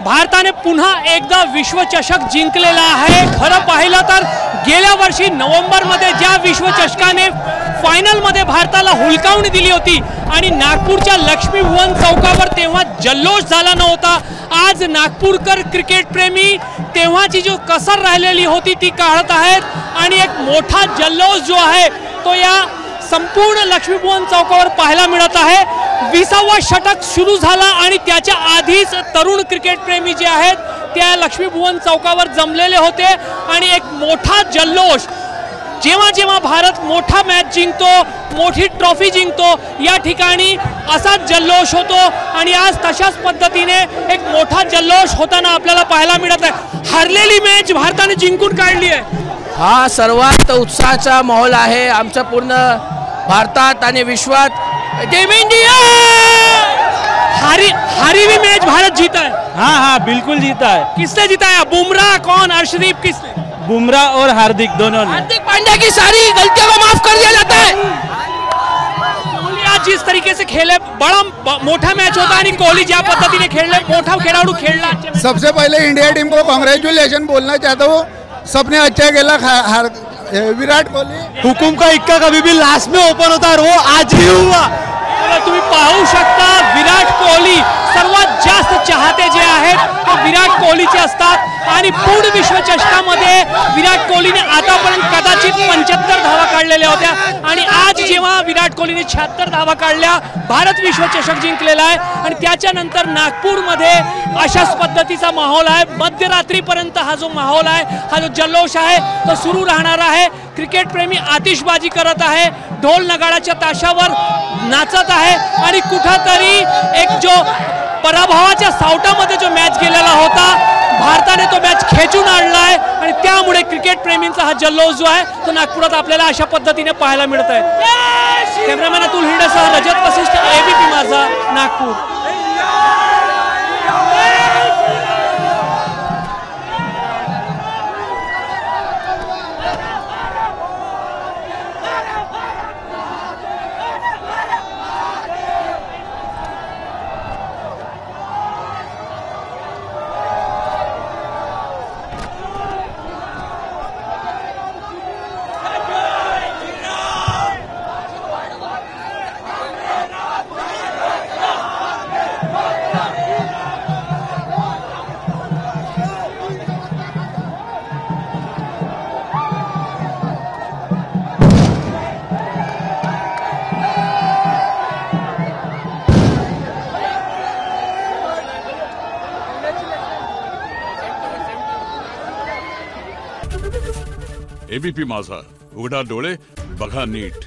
भारताने पुन्हा एकदा विश्वचषक जिंकलेला आहे। खरं पाहिलं तर गेल्या वर्षी नोव्हेंबरमध्ये ज्या विश्वचषकाने फायनलमध्ये भारताला हुलकावणी दिली होती आणि नागपूरच्या लक्ष्मी भुवन चौकावर तेव्हा जल्लोष झाला नव्हता, आज नागपूरकर क्रिकेट प्रेमी तेव्हाची जो कसर राहिलेली होती ती काढत आहेत आणि एक मोठा जल्लोष जो आहे तो या संपूर्ण लक्ष्मी भुवन चौकावर पाहायला मिळत आहे। 20वा षटक सुरू झाला आणि त्याच्या आधीच तरुण क्रिकेट प्रेमी जे आहेत त्या लक्ष्मी भुवन चौकावर जमलेले होते आणि एक मोठा जल्लोष, जेव्हा जेव्हा भारत मोठा मॅच जिंकतो, मोठी ट्रॉफी जिंकतो, या ठिकाणी असाच जल्लोष होतो आणि आज तशाच पद्धतीने एक मोठा जल्लोष होताना आपल्याला पाहायला मिळत आहे। हरलेली मॅच भारताने जिंकून काढली आहे। हा सर्वात उत्साहाचा माहोल आहे आमच्या पूर्ण भारतात आणि विश्वात। टीम इंडिया हारी हुई मैच भारत जीता है। हाँ हाँ बिल्कुल जीता है। किसने जिताया? बुमराह कौन? अर्शदीप किसने? बुमराह और हार्दिक दोनों ने। हार्दिक पांड्या की सारी गलतियों को माफ कर दिया जाता है। कोहली आज जिस तरीके से खेले, बड़ा मोठा मैच होता है, कोहली ज्या पद्धतीने खेळले, मोठा खिलाडू खेळला। सबसे पहले इंडिया टीम को कांग्रेचुलेशन बोलना चाहता हूँ, सबने अच्छा खेला। विराट कोहली हुकुम का इक्का कभी भी लास्ट में ओपन होता है, वो आज ही हुआ। तुम्ही पाहू शकता विराट कोहली सर्वात जास्त चाहते जे आहेत ते विराट कोहलीचे असतात आणि पूर्ण विश्वचषकामध्ये विराट कोहलीने आतापर्यंत कदाचित 75 धावा काढलेल्या होत्या आणि आज जेव्हा विराट कोहलीने 76 धावा काढल्या, भारत विश्वचषक जिंकलेला आहे आणि त्याच्यानंतर नागपूरमध्ये अशाच पद्धतीचा माहोल आहे। मध्यरात्रीपर्यंत हा जो माहोल आहे, हा जो जल्लोष आहे तो सुरू राहणार आहे। क्रिकेट प्रेमी आतिषबाजी करत आहे, ढोल नगाड्याच्या ताशावर नाचत आहे आणि कुठेतरी एक जो पराभवाच्या सावटामध्ये जो मॅच गेलेला होता, भारताने तो मॅच खेचून आणलाय आणि त्यामुळे क्रिकेट प्रेमींचा हा जल्लोष जो आहे तो नागपुरात आपल्याला अशा पद्धतीने पाहायला मिळत आहे। कॅमेरामॅन अतुल हिंडेसह रजत वशिष्ठ, एबीपी माझा, नागपूर। एबीपी माझा, उघडा डोळे बघा नीट।